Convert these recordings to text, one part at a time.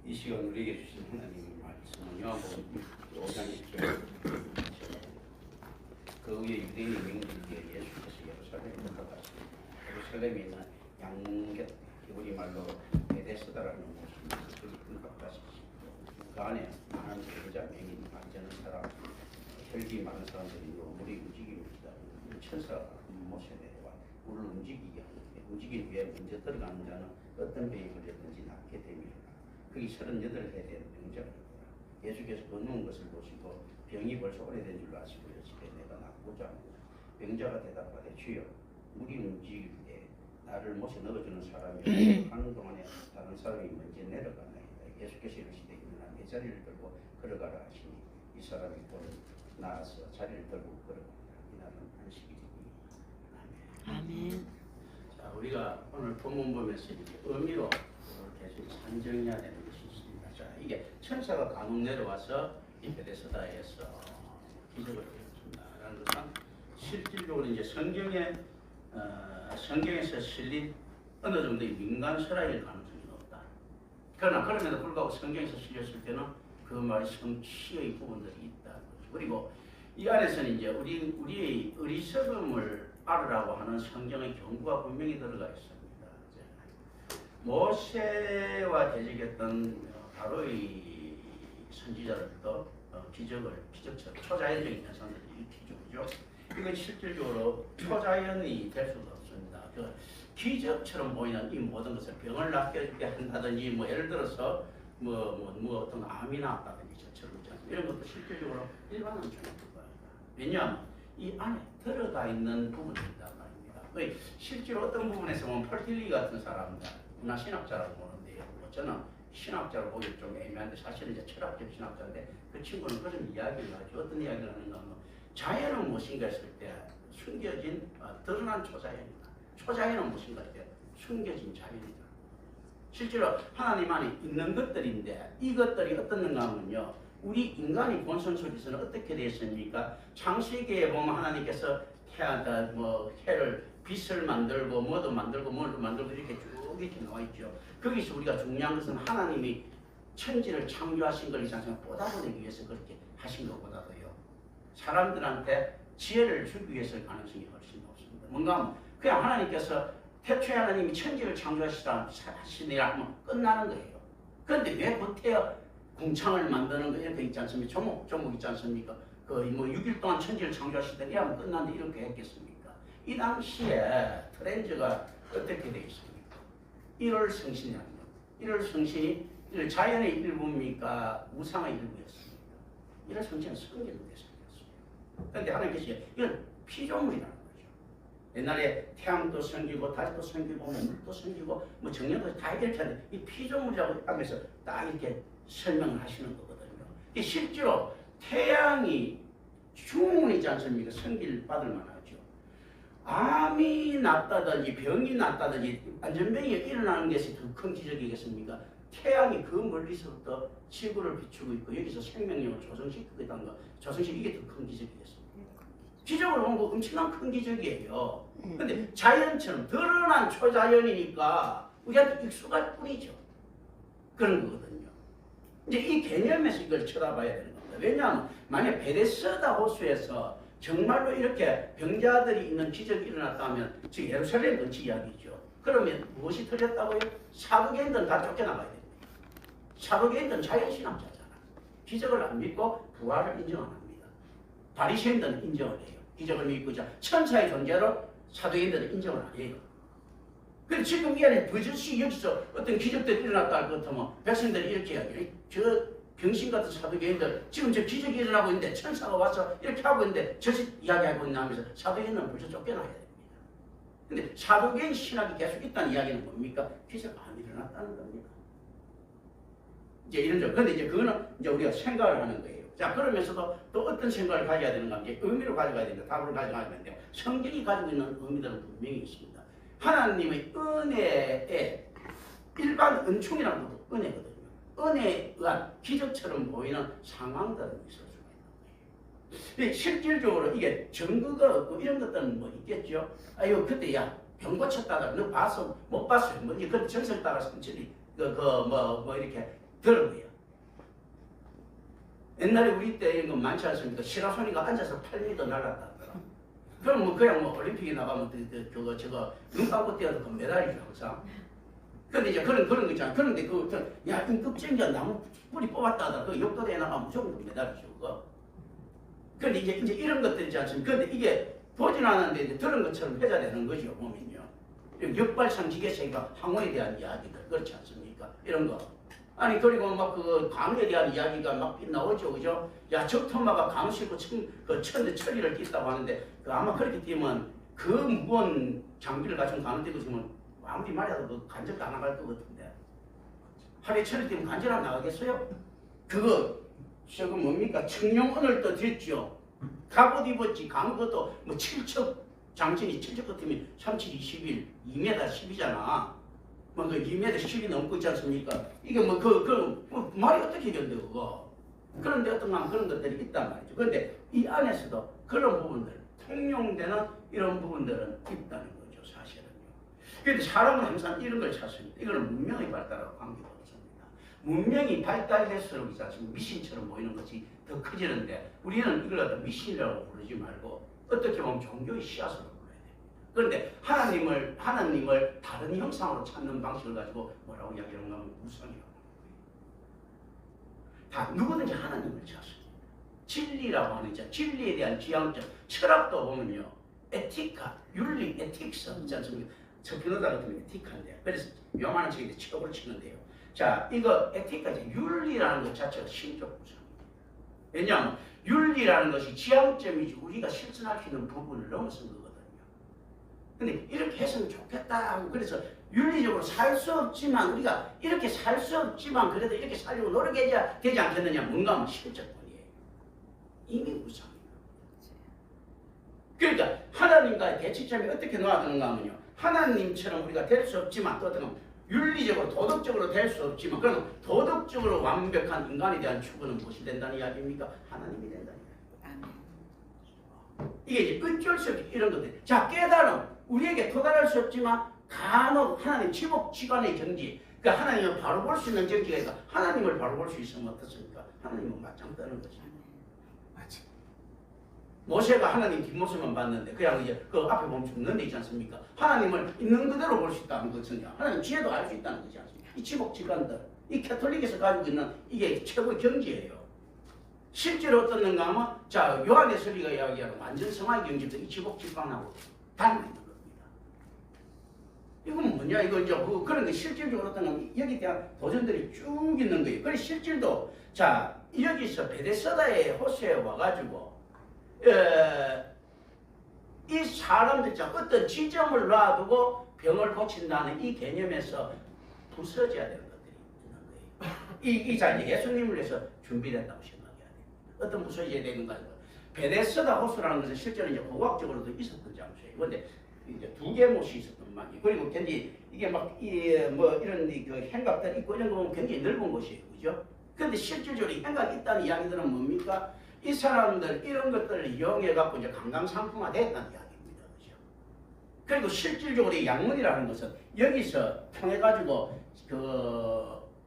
이 시간 우리에게 주신 하나님의 말씀은요, 5장 1절 그 위에 유대인이 명절기에 예수께서 예루살렘에 들어갔습니다. 예루살렘에 있는 양곁, 우리말로 베데스다라는 곳은 가깝다시피 그 안에 많은 제자, 맹인, 안전한 사람, 혈기 많은 사람들이 물이 움직입니다. 천사 모세 내려와 물을 움직이게 하는데 움직이기 위해 먼저 들어가는 자는 어떤 병이 걸렸든지 낫게 됩니다. 그게 38해 된 병자입니다. 예수께서 걷는 것을 보시고 병이 벌써 오래된 줄로 아시고요. 집에 내가 낫고자 합니다. 병자가 대답하되 주여 물이 움직일 때 나를 못에 넣어주는 사람이 하는 동안에 다른 사람이 먼저 내려가나이다. 예수께서 이르시되 일어나 내 자리를 들고 걸어가라 하시니 이 사람이 곧 나와서 자리를 들고 걸어갑니다. 이날은 안식일이니 아멘. 자, 우리가 오늘 본문 보면서 이렇게 의미로 계속 산정해야 되는 것이 있습니다. 자, 이게 천사가 간혹 내려와서 이 베데스다에서 기적을 보였습니다라는 것은 실질적으로 이제 성경에서 실린 어느 정도의 민간 설화일 가능성이 높다. 그러나 그럼에도 불구하고 성경에서 실렸을 때는 그 말이 성취의 부분들이 있다. 그리고 이 안에서는 이제 우리의 어리석음을 알으라고 하는 성경의 경고가 분명히 들어가 있습니다. 모세와 대적했던 바로의 선지자들도 기적처럼 초자연적인 현상들이 일으키죠. 그죠? 이건 실질적으로 초자연이 될 수가 없습니다. 그 기적처럼 보이는 이 모든 것을 병을 낫게 해주게 한다든지 뭐 예를 들어서 뭐 어떤 암이 나왔다든지 저처럼 이런 것도 실질적으로 일반은 전혀 불가합니다. 왜냐하면 이 안에 들어가 있는 부분이 있단 말입니다. 실제로 어떤 부분에서 보면 펄틸리 같은 사람들 문화신학자라고 보는데요. 저는 신학자로 보기 좀 애매한데 사실은 이제 철학적 신학자인데 그 친구는 그런 이야기를 하죠. 어떤 이야기를 하는가 하면 자연은 무엇인가 했을 때 숨겨진 드러난 초자연이다. 초자연은 무엇인가 했을 때 숨겨진 자연이다. 실제로 하나님 안에 있는 것들인데 이것들이 어떻는가 하면요. 우리 인간이 본성 속에서는 어떻게 되어 있습니까? 창세기에 보면 하나님께서 태양과 해를 빛을 만들고 뭐도 만들고 뭘도 만들고 이렇게 쭉 이렇게 나와 있죠. 거기서 우리가 중요한 것은 하나님이 천지를 창조하신 걸 이상상 보다보기 위해서 그렇게 하신 것보다도요. 사람들한테 지혜를 주기 위해서의 가능성이 훨씬 높습니다. 뭔가 하면 그냥 하나님께서 태초에 하나님이 천지를 창조하시니라 하면 끝나는 거예요. 그런데 왜 구태여 궁창을 만드는 거 이렇게 있지 않습니까? 조목 있지 않습니까? 그 6일 동안 천지를 창조하시더니 하면 끝났는데 이렇게 했겠습니까? 이 당시에 트렌드가 어떻게 되어 있습니까? 1월 성신이라는 거. 1월 성신이 자연의 일부입니까? 우상의 일부였습니까? 1월 성신은 성경에 생겼어요. 그런데 하나님께서 이건 피조물이라는 거죠. 옛날에 태양도 생기고 달도 생기고 물도 생기고 뭐 정년도 다 이렇게 하는데 이 피조물이라고 하면서 딱 이렇게 설명을 하시는 거거든요. 실제로 태양이 중운이지 않습니까? 생기를 받을 만하죠. 암이 났다든지 병이 났다든지 안전병이 일어나는 것이 더 큰 기적이겠습니까? 태양이 그 멀리서부터 지구를 비추고 있고 여기서 생명력을 조성시키고 있다는 거, 조성시키고 이게 더 큰 기적이겠습니다. 기적을 본 거 엄청난 큰 기적이에요. 근데 자연처럼 드러난 초자연이니까 우리한테 익숙할 뿐이죠. 그런 거거든요. 이제 이 개념에서 이걸 쳐다봐야 되는 겁니다. 왜냐하면 만약 베데스다 호수에서 정말로 이렇게 병자들이 있는 기적이 일어났다면 즉 예루살렘 근처 이야기죠. 그러면 무엇이 틀렸다고요? 사두개인들은 다 쫓겨나가야 됩니다. 사두개인들은 자연신학자잖아. 기적을 안 믿고 부활을 인정 안 합니다. 바리새인들은 인정을 해요. 기적을 믿고 천사의 존재로 사두개인들은 인정을 안 해요. 그래서 지금 이 안에 버젓이 여기서 어떤 기적들이 일어났다 할 것 같으면 백성들이 이렇게 이야기해요. 저 병신 같은 사두개인들 지금 저 기적이 일어나고 있는데 천사가 와서 이렇게 하고 있는데 저짓 이야기하고 있나 하면서 사두개인은 벌써 쫓겨나야 됩니다. 근데 사두개인 신학이 계속 있다는 이야기는 뭡니까? 기적 안 일어났다는 겁니다. 이제 이런 점. 근데 이제 그거는 이제 우리가 생각을 하는 거예요. 자, 그러면서도 또 어떤 생각을 가져야 되는가? 이제 의미로 가져가야 됩니다. 답을 가져가야 되는데 성경이 가지고 있는 의미들은 분명히 있습니다. 하나님의 은혜에 일반 은총이라는 것도 은혜거든요. 은혜에 의한 기적처럼 보이는 상황들은 있을 수가 있는 거예요. 실질적으로 이게 증거가 없고 이런 것들은 뭐 있겠죠. 아유 그때 야 병 고쳤다가 너 봤어? 못 봤어요? 뭐 이제 그 정설 따라서 천천히 뭐 이렇게 들은 거야. 옛날에 우리 때 이런 거 많지 않습니까? 시라소니가 앉아서 8m 날랐다 하더라. 그럼 뭐 그냥 뭐 올림픽에 나가면 그거 저거 눈 감고 뛰어도 금메달이죠 항상. 근데 이제 그런 거 있잖아. 그런데 야 임급증이야 나무 뿌리 뽑았다 하더라. 그 욕도대에 나가면 무조건 금메달이죠 그거. 근데 이제 이런 것들 있지 않습니까? 근데 이게 보진 않았는데 이제 들은 것처럼 회자되는 거죠 보면요. 역발상 기계체가 항우에 대한 이야기들 그렇지 않습니까? 이런 거. 아니 그리고 막 그 강에 대한 이야기가 막 나오죠, 그죠? 야 적토마가 강 싣고 천대 천리를 뛴다고 하는데 아마 그렇게 뛰면 그 무거운 장비를 가지고 가는데 그러면 아무리 말해도 그 간절 안 나갈 것 같은데 하루에 천리 뛰면 간절 안 나가겠어요? 저거 뭡니까? 청룡언을 또 됐죠. 갑옷 입었지. 강것도 뭐 7척 장신이 7척 같으면 37, 21, 2m 10이잖아. 뭐 그 2m 10이 넘고 있지 않습니까? 이게 뭐 뭐 말이 어떻게 견뎌 그거? 그런데 어떤 그런 것들이 있단 말이죠. 그런데 이 안에서도 그런 부분들, 통용되는 이런 부분들은 있다는 거죠, 사실은요. 그런데 사람은 항상 이런 걸 찾습니다. 이거는 문명의 발달하고 관계가 없습니다. 문명이 발달될수록 있지 않습니까? 미신처럼 보이는 것이 더 커지는데 우리는 이걸 갖다 미신이라고 부르지 말고 어떻게 보면 종교의 씨앗으로 그런데 하나님을 다른 형상으로 찾는 방식을 가지고 뭐라고 이야기하는가 하면 우상이라고 합니다. 다 누구든지 하나님을 찾습니다. 진리라고 하는 진리에 대한 지향점, 철학도 보면요. 에티카, 윤리, 에틱스 있지 않습니까? 저 변호사 같은 에티카인데 그래서 요만한 책인데 최고를 치는데요. 자, 이거 에티카, 윤리라는 것 자체가 신적 우상입니다. 왜냐하면 윤리라는 것이 지향점이지 우리가 실천할 수 있는 부분을 넘어선 거거든요. 근데 이렇게 했으면 좋겠다. 그래서 윤리적으로 살 수 없지만 우리가 이렇게 살 수 없지만 그래도 이렇게 살려고 노력해야 되지 않겠느냐. 뭔가 하면 실적뿐이에요. 이미 우상이에요. 그러니까 하나님과의 대치점이 어떻게 놓아드는가 하면요. 하나님처럼 우리가 될 수 없지만 또 어떤 윤리적으로 도덕적으로 될 수 없지만 그럼 도덕적으로 완벽한 인간에 대한 추구는 무엇이 된다는 이야기입니까? 하나님이 된다는 이야기입니다. 이게 이제 어쩔 수 없이 이런 것들. 자, 깨달음. 우리에게 도달할 수 없지만 간혹 하나님 지목지간의 경지, 그러니까 하나님을 바로 볼 수 있는 경지가 있다. 하나님을 바로 볼 수 있으면 어떻습니까? 하나님은 맞짱 뜨는 거지. 맞지. 모세가 하나님 뒷모습만 봤는데 그냥 이제 그 앞에 보면 죽는 데 있지 않습니까? 하나님을 있는 그대로 볼 수 있다는 것은요. 하나님 지혜도 알 수 있다는 거지 않습니까? 이 지목지간들, 이 캐톨릭에서 가지고 있는 이게 최고의 경지예요. 실제로 어떻는가 하면 자 요한의 서리가 이야기하는 완전 성화의 경지도 이 지목지간하고 닮은 이건 뭐냐? 이거 이제 그런 게 실질적으로 어떤 건 여기 대한 도전들이 쭉 있는 거예요. 그래 실질도 자 여기서 베데스다의 호수에 와가지고 이 사람들 자 어떤 지점을 놔두고 병을 고친다는 이 개념에서 부서져야 되는 것들이 있는 거예요. 자 예수님을 위해서 준비됐다고 생각해야 돼요. 어떤 부서져야 되는 거 베데스다 호수라는 것은 실제로 이제 고고학적으로도 있었던 장소예요. 그런데 이제 두 개 못이 있었던 말이에요. 그리고 굉장히 이게 막 뭐 이런 그 행각들 있고 이런 거 보면 굉장히 넓은 곳이에요, 그죠? 그런데 실질적으로 행각이 있다는 이야기들은 뭡니까? 이 사람들 이런 것들을 이용해 갖고 이제 관광 상품화됐다는 이야기입니다, 그죠? 그리고 실질적으로 이 양문이라는 것은 여기서 통해 가지고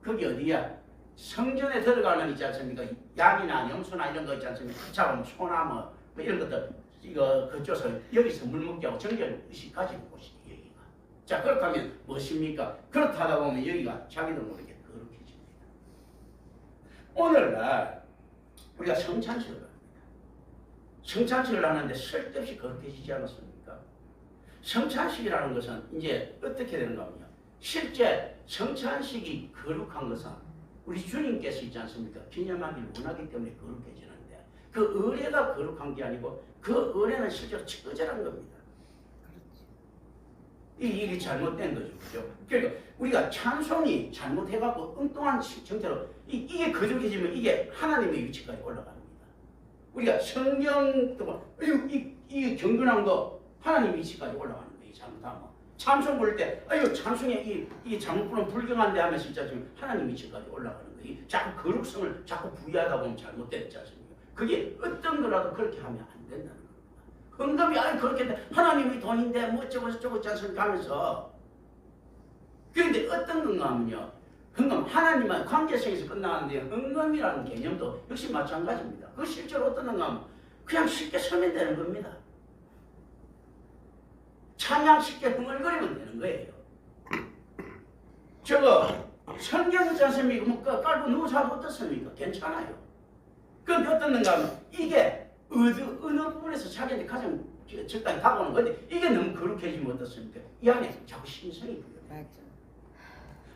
거기 어디야? 성전에 들어가면 있지 않습니까? 양이나 염소나 이런 거 있지 않습니까? 자, 소나 뭐 이런 것들. 이거 그쪽에서 여기서 물 먹게 하고 정결 의식 가지고 곳이 여기가. 자 그렇다면 무엇입니까? 그렇다 하다 보면 여기가 자기도 모르게 거룩해집니다. 오늘날 우리가 성찬식을 합니다. 성찬식을 하는데 쓸데없이 거룩해지지 않았습니까? 성찬식이라는 것은 이제 어떻게 되는가 하면요. 실제 성찬식이 거룩한 것은 우리 주님께서 있지 않습니까? 기념하기를 원하기 때문에 거룩해지는데 그 의례가 거룩한 게 아니고 그 의례는 실제로 처절한 겁니다. 이게 잘못된 거죠. 그죠? 그러니까 우리가 찬송이 잘못해갖고 엉뚱한 형태로 이게 거룩해지면 이게 하나님의 위치까지 올라갑니다. 우리가 성경도 이 경건함도 하나님 위치까지 올라가는 거예요. 잘못하면. 찬송 부를 때 찬송에 이 잘못부는 불경한데 하면서 진짜 지금 하나님 위치까지 올라가는 거예요. 자꾸 거룩성을 자꾸 부여하다 보면 잘못됐지 않습니까? 그게 어떤 거라도 그렇게 하면 안 된다는 겁니다. 응답이 그렇게 하나님이 돈인데 뭐 어쩌고 저쩌고 있지 않습니까 하면서 그런데 어떤 건가 하면요. 흥금, 하나님은 관계성에서 끝나는데 흥금이라는 개념도 역시 마찬가지입니다. 그 실제로 어떠는가 하면 그냥 쉽게 서면 되는 겁니다. 찬양 쉽게 흥얼거리면 되는 거예요. 저거 성경이지 않습니까? 뭐 깔고 누워서 어떻습니까? 괜찮아요. 그런데 어떻는가 하면 이게 어느 부분에서 자기한테 가장 적당히 다가오는 건데 이게 너무 거룩해지면 어떻습니까? 이 안에 자꾸 신성이 보여요. 맞아.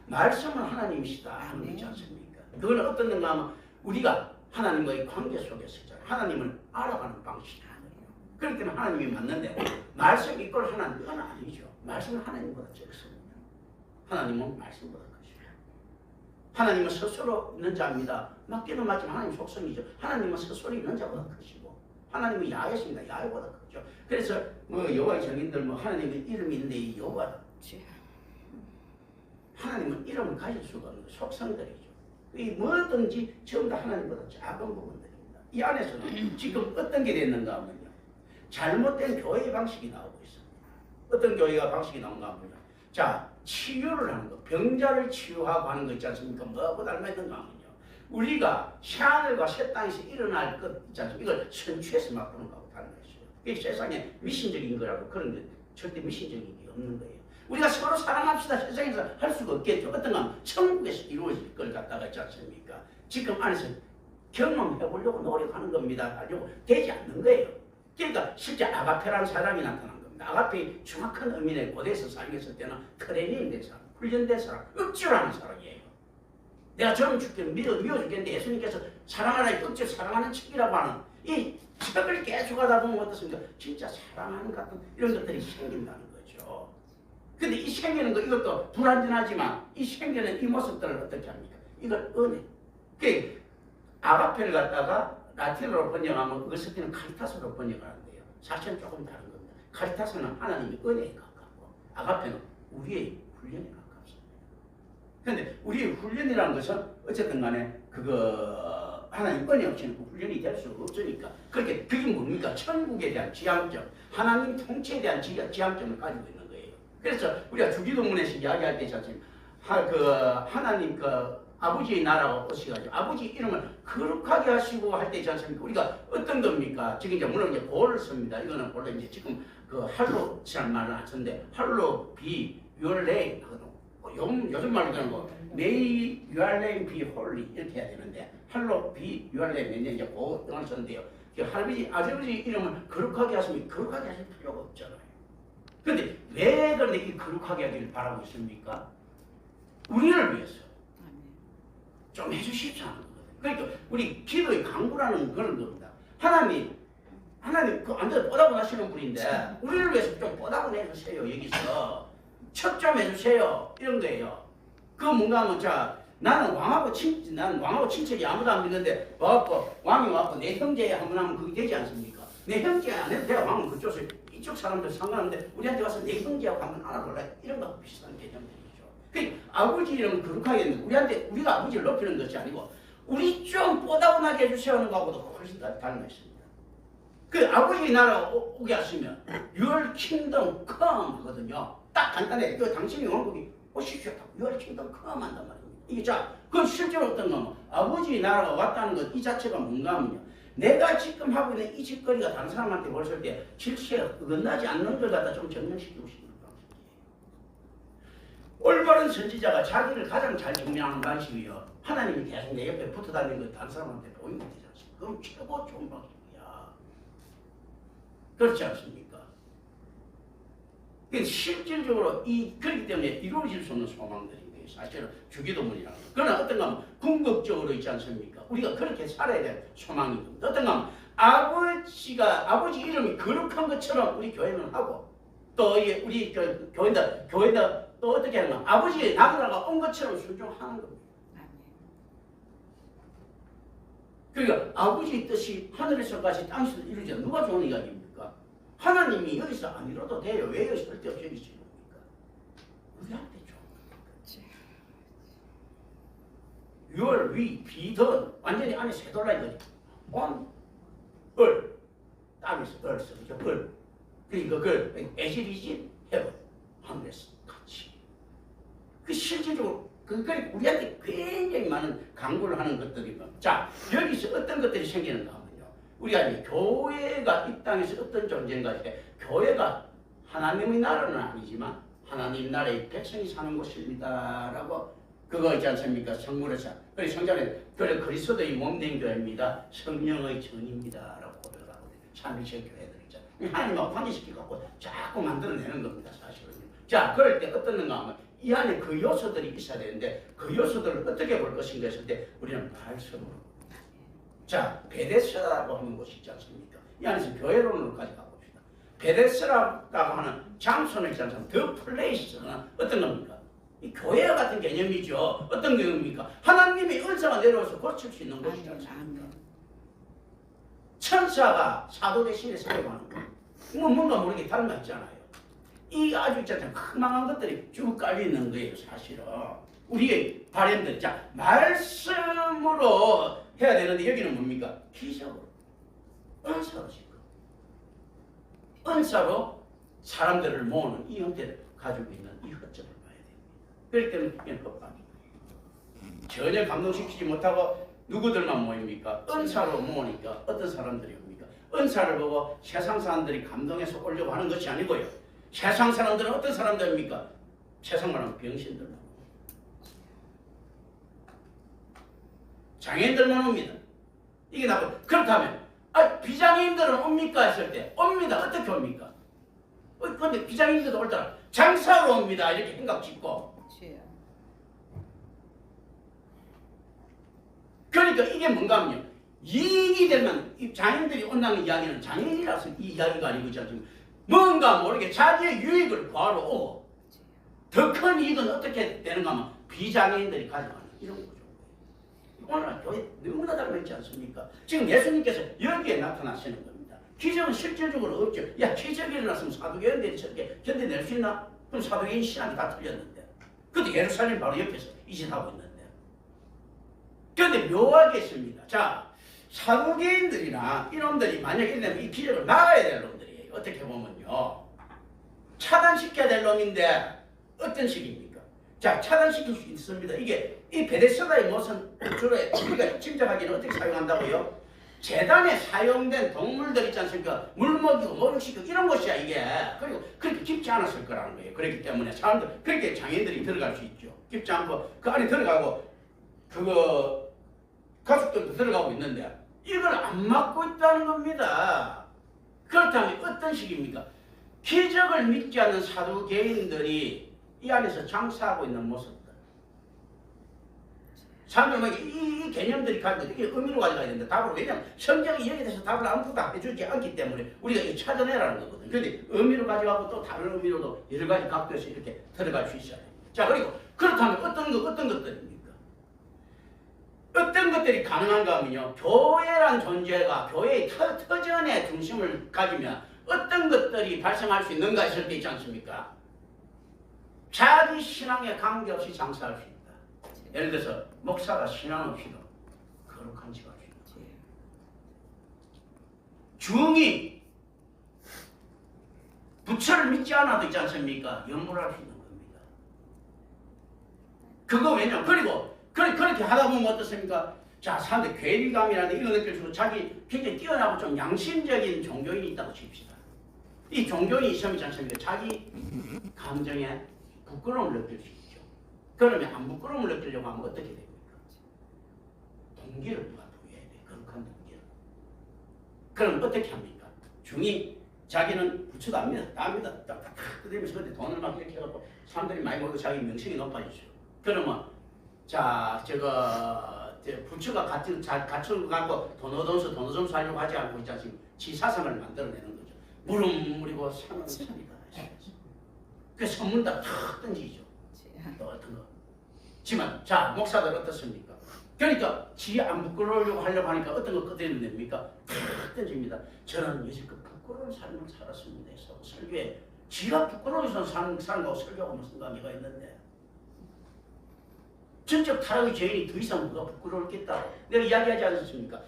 말씀은 하나님이시다 하는 거지 않습니까? 그건 어떻는가 하면 우리가 하나님과의 관계 속에서 하나님을 알아가는 방식이 아니에요. 그렇기 때문에 하나님이 맞는데 말씀 이꼴 하나님은 아니죠. 말씀은 하나님보다 적습니다. 하나님은 말씀보다 크죠. 하나님은 스스로 있는 자입니다. 맞기는 맞지만 하나님 속성이죠. 하나님은 스스로 있는 자보다 크시고 하나님은 야훼십니다. 야훼보다 크죠. 그래서 뭐 여호와의 증인들 뭐 하나님의 이름이 있는데 이 여호와 하나님은 이름을 가질 수가 없는 속성들이죠. 이 뭐든지 전부 다 하나님보다 작은 부분들입니다. 이 안에서는 지금 어떤 게 됐는가 하면요. 잘못된 교회 방식이 나오고 있습니다. 어떤 교회가 방식이 나온가 하면요. 자, 치유를 하는 거, 병자를 치유하고 하는 거 있지 않습니까? 뭐하고 닮아있는가 하면요. 우리가 새하늘과 새 땅에서 일어날 것 있지 않습니까? 이걸 선취해서 막보는 거하고 닮아있어요. 이게 세상에 미신적인 거라고 그런 게 절대 미신적인 게 없는 거예요. 우리가 서로 사랑합시다. 세상에서 할 수가 없겠죠. 어떤 건 천국에서 이루어질 걸 갖다가 있지 않습니까? 지금 안에서 경험해보려고 노력하는 겁니다. 하려고 되지 않는 거예요. 그러니까 실제 아가페라는 사람이 나타난 겁니다. 아가페의 정확한 의미는 고대에서 살겠을 때는 트레이닝된 사람, 훈련된 사람, 억지로 하는 사람이에요. 내가 저는 미워 죽겠는데 예수님께서 사랑하라, 억지로 사랑하는 척이라고 하는 이 척을 계속 하다 보면 어떻습니까? 진짜 사랑하는 같은 이런 것들이 생긴다는 거죠. 근데 이 생기는 거 이것도 불완전하지만 이 생기는 이 모습들을 어떻게 합니까? 이걸 은혜. 그 아가페를 갖다가 라틴어로 번역하면 그것을 카리타스로 번역하는데요. 사실은 조금 다른 겁니다. 카리타스는 하나님의 은혜에 가깝고 아가페는 우리의 훈련에 가깝습니다. 그런데 우리의 훈련이라는 것은 어쨌든 간에 그거 하나님 은혜 없이는 그 훈련이 될 수가 없으니까 그렇게 그게 뭡니까? 천국에 대한 지향점, 하나님 통치에 대한 지향점을 가지고 있는 거예요. 그래서 우리가 주기도문에서 이야기할 때 자체는 하나님 아버지의 나라가 오시가지고 아버지 이름을 거룩하게 하시고 할 때 있지 않습니까? 우리가 어떤 겁니까? 지금 이제 물론 이제 보를 씁니다. 이거는 원래 이제 지금 그 할로 시란 말을 안 쓰는데 할로 비 your name 하거든. 요즘 말로 되는 거 May your name be holy 이렇게 해야 되는데 할로 비 your name 이제 그 영어를 썼는데요. 할아버지 아버지 이름을 거룩하게 하시면 거룩하게 하실 필요가 없잖아요. 그런데 왜 그런데 이 거룩하게 하기를 바라고 있습니까? 우리를 위해서. 좀 해주십시오 하는 거거든요. 그러니까 우리 기도의 강구라는 그런 겁니다. 하나님 그 완전 뽀다고 하시는 분인데 우리를 위해서 좀 뽀다고 해주세요. 여기서 척 좀 해주세요. 이런 거예요. 그 뭔가 하면 나는 왕하고 친척이 아무도 안 믿는데 왕이 와갖고 내 형제 한번 하면 그게 되지 않습니까? 내 형제 안 해도 내가 왕은 그쪽에서 이쪽 사람들 상관없는데 우리한테 와서 내 형제하고 한번 알아볼래? 이런 거하고 비슷한 개념들이죠. 아버지 이름은 거룩하게 했는데 우리가 아버지를 높이는 것이 아니고 우리 좀 뽀다운하게 해주세요 하는 거하고도 훨씬 다른 것입니다. 그 아버지 나라 오게 하시면 Your kingdom come 하거든요. 딱 간단해. 그 당신이 왕국이 오십시오. Your kingdom come 한단 말입니다. 이게 그건 실제로 어떤 거면 아버지 나라가 왔다는 것 이 자체가 뭔가 하면요. 내가 지금 하고 있는 이 짓거리가 다른 사람한테 보실 때 질서에 어긋나지 않는 걸 갖다 좀 증명시키고 싶은 올바른 선지자가 자기를 가장 잘 증명하는 방식이요. 하나님이 계속 내 옆에 붙어 다니는 걸 다른 사람한테 보이면 되지 않습니까? 그럼 최고 좋은 방식이야. 그렇지 않습니까? 실질적으로 그렇기 때문에 이루어질 수 없는 소망들인 거예요. 사실은 주기도문이라는 거. 그러나 어떤가 하면 궁극적으로 있지 않습니까? 우리가 그렇게 살아야 될 소망인 겁니다. 어떤가 하면 아버지 이름이 거룩한 것처럼 우리 교회는 하고 또 우리 교회들 또 어떻게 하는 가 아버지의 나라가 온 것처럼 순종하는 겁니다. 그러니까 아버지의 뜻이 하늘에서까지 땅에서 이루어져 누가 좋은 이야기입니까? 하나님이 여기서 안 이뤄도 돼요. 왜 여기서 쓸데없이 여기서 이루니까? 우리한테 좋은 겁니다. 6월 위 비던 완전히 안에 세돌라 이거죠. on earth 땅에서 earth 그죠? earth 그러니까 as it is in heaven 하늘에서 같이 그 실질적으로 그러니까 우리한테 굉장히 많은 강구를 하는 것들이 자 여기서 어떤 것들이 생기는가 하면요. 우리가 이제 교회가 이 땅에서 어떤 존재인가 할 때 교회가 하나님의 나라는 아니지만 하나님 나라의 백성이 사는 곳입니다라고 그거 있지 않습니까? 성문에서 그리고 성전에 그래 그리스도의 몸된 교회입니다. 성령의 전입니다라고 고백을 하고 삼위체 교회들 있잖아요. 하나님하고 관계시켜갖고 자꾸 만들어내는 겁니다. 사실은. 자 그럴 때 어떻는가 하면 이 안에 그 요소들이 있어야 되는데 그 요소들을 어떻게 볼 것인가 했을 때 우리는 말씀으로 자 베데스다라고 하는 곳이 있지 않습니까? 이 안에서 교회론으로까지 가봅시다. 베데스다라고 하는 장소는 있지 않습니까? 더 플레이스는 어떤 겁니까? 이 교회와 같은 개념이죠. 어떤 개념입니까? 하나님의 은사가 내려와서 고칠 수 있는 곳이지 않습니까? 천사가 사도 대신에 사용하는 거. 뭔가 모르게 다른 거 있잖아요. 이 아주 있잖아요. 큰망한 것들이 쭉 깔려 있는 거예요, 사실은. 우리의 바램들. 자, 말씀으로 해야 되는데 여기는 뭡니까? 기적으로. 은사로 지금. 은사로 사람들을 모으는 이 형태를 가지고 있는 이 허점을 봐야 됩니다. 그렇기 때문에 이건 헛방입니다. 전혀 감동시키지 못하고 누구들만 모입니까? 은사로 모으니까 어떤 사람들이 옵니까? 은사를 보고 세상 사람들이 감동해서 오려고 하는 것이 아니고요. 세상 사람들은 어떤 사람들입니까? 세상 말하면 병신들만 장애인들만 옵니다. 이게 나고 그렇다면 비장애인들은 옵니까? 했을 때 옵니다. 어떻게 옵니까? 근데 비장애인들도 올 때는 장사로 옵니다. 이렇게 생각 짓고 그러니까 이게 뭔가 하면요. 이익이 되면 이 장애인들이 온다는 이야기는 장애인이라서 이 이야기가 아니고 있지 않습니까? 뭔가 모르게 자기의 유익을 구하러 오고 더 큰 이익은 어떻게 되는가 하면 비장애인들이 가져가는 이런 거죠. 오늘 교회 너무나 닮아있지 않습니까? 지금 예수님께서 여기에 나타나시는 겁니다. 기적은 실질적으로 없죠. 야 기적이 일어났으면 사두개인들이 저렇게 견뎌낼 수 있나? 그럼 사두개인 신앙이 다 틀렸는데 그때 예루살렘 바로 옆에서 이진하고 있는데 그런데 묘하게 있습니다. 자 사두개인들이나 이놈들이 만약에 이러면 이 기적을 막아야 될 놈들이에요. 어떻게 보면요. 차단시켜야 될 놈인데 어떤 식입니까? 자, 차단시킬 수 있습니다. 이게 이 베데스다의 모습 주로 우리가 짐작하기는 어떻게 사용한다고요? 제단에 사용된 동물들 있지 않습니까? 물 먹이고 목욕시키고 이런 것이야 이게. 그리고 그렇게 깊지 않았을 거라는 거예요. 그렇기 때문에 사람들 그렇게 장애인들이 들어갈 수 있죠. 깊지 않고 그 안에 들어가고 그거 가족들도 들어가고 있는데 이걸 안 막고 있다는 겁니다. 그렇다면 어떤 식입니까? 기적을 믿지 않는 사두개인들이 이 안에서 장사하고 있는 모습들. 사람들은 이 개념들이 가지고 이게 의미로 가져가야 되는데 답을 왜냐하면 성경이 여기에 대해서 답을 아무것도 해주지 않기 때문에 우리가 이거 찾아내라는 거거든요. 그런데 의미로 가져가고 또 다른 의미로도 여러 가지 각도에서 이렇게 들어갈 수 있어야 돼요. 자 그리고 그렇다면 어떤 것들입니까? 어떤 것들이 가능한가 하면요. 교회란 존재가 교회의 터전의 중심을 가지면 어떤 것들이 발생할 수 있는가 했을 때 있지 않습니까? 자기 신앙에 관계없이 장사할 수 있다. 예를 들어서 목사가 신앙 없이도 거룩한 집 할 수 있다. 중이 부처를 믿지 않아도 있지 않습니까? 연물할 수 있는 겁니다. 그거 왜냐? 그리고 그렇게 하다 보면 어떻습니까? 자, 사람들 괴리감이라는 이런 느낄수록 자기 굉장히 뛰어나고 좀 양심적인 종교인이 있다고 칩시다. 이 종교인이 있으면 있지 않습니까? 자기 감정에 부끄러움을 느낄 수 있죠. 그러면 안 부끄러움을 느끼려고 하면 어떻게 됩니까? 동기를 누가 보여야 돼. 거룩한 동기를. 그럼 어떻게 합니까? 중이 자기는 부처도 압니다. 압니다. 딱 그러면서 그때 돈을 막 이렇게 해갖고 사람들이 많이 모이고 자기 명성이 높아지죠. 그러면 자 부처가 갖춘 거 갖고 돈 얻어서 하려고 하지 않고 있지 않습니까? 지사상을 만들어내는 거죠. 물은 물이고 산은 산이다. 그 선문 다 던지죠. 또 어떤 거. 지만 자 목사들 어떻습니까? 그러니까 지 안 부끄러우려고 하려고 하니까 어떤 거 끄덕이면 됩니까? 탁 던집니다. 저는 여지껏 부끄러운 삶을 살았습니다. 해서 설교에 지가 부끄러워서 사는 거하고 설교하고 무슨 관계가 있는데 전적 타락의 죄인이 더 이상 누가 부끄러울겠다고 내가 이야기하지 않았습니까?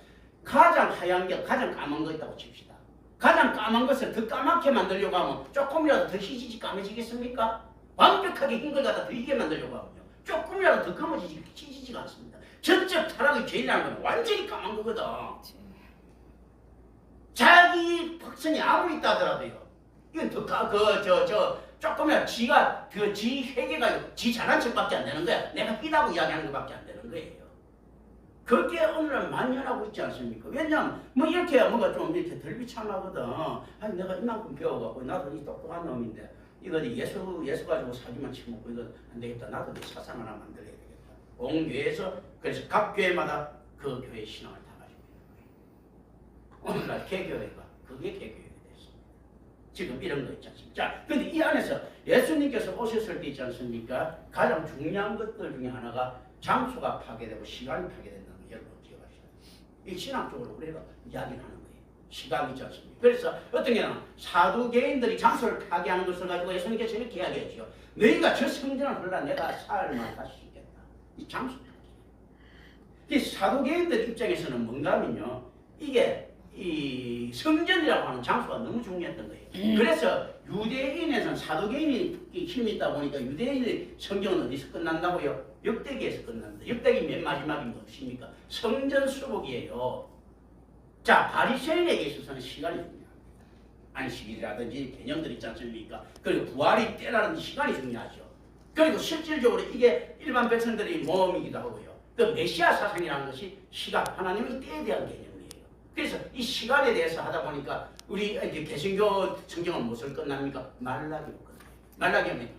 가장 하얀 게 가장 까만 거 있다고 칩시다. 가장 까만 것을 더 까맣게 만들려고 하면 조금이라도 더 희지지 까매지겠습니까? 완벽하게 흰 걸 갖다 더 희게 만들려고 하면요. 조금이라도 더 검어지지가 않습니다. 전적 타락의 죄라는 건 완전히 까만 거거든. 자기 박선이 아무리 있다 하더라도요. 이건 조금이라도 지가 지 회개가 지 잘난 척밖에 안 되는 거야. 내가 삐다고 이야기하는 것밖에 안 되는 거예요. 그게 오늘날 만연하고 있지 않습니까? 왜냐면 뭐 이렇게 뭔가 좀 이렇게 덜 비참하거든. 아니 내가 이만큼 배워갖고 나도 이 똑똑한 놈인데 이거 예수 가지고 사기만 치먹고 이거 안 되겠다. 나도 내 사상 하나 만들어야 되겠다. 온 교회에서 그래서 각 교회마다 그 교회 신앙을 다 가지고 있는 거예요. 오늘날 개교회가 그게 개교회가 됐습니다. 지금 이런 거 있지 않습니까? 자, 근데 이 안에서 예수님께서 오셨을 때 있지 않습니까? 가장 중요한 것들 중에 하나가 장소가 파괴되고 시간이 파괴된다는 거 여러분 기억하셔야 돼요. 이 신학적으로 우리가 이야기를 하는 거예요. 시간이 있지 않습니까? 그래서 어떤 경우는 사두개인들이 장소를 파괴하는 것을 가지고 예수님께서 이렇게 이야기했죠. 너희가 저 성전을 헐라 내가 사흘만 다시 짓겠다. 이 장소 파괴. 이 사두개인들 입장에서는 뭔가면요. 이게 이 성전이라고 하는 장소가 너무 중요했던 거예요. 그래서 유대인에서는 사두개인이 힘이 있다 보니까 유대인의 성경은 어디서 끝난다고요? 역대기에서 끝난다. 역대기 맨 마지막이 무엇입니까? 성전 수복이에요. 자, 바리새인에게 있어서는 시간이 중요합니다. 안식일이라든지 개념들 있지 않습니까? 그리고 부활의 때라는 시간이 중요하죠. 그리고 실질적으로 이게 일반 백성들의 모험이기도 하고요. 그 메시아 사상이라는 것이 시간, 하나님의 때에 대한 개념이에요. 그래서 이 시간에 대해서 하다 보니까 우리 이제 개신교 성경은 무엇을 끝납니까? 말라기로 끝나요. 말라기 하면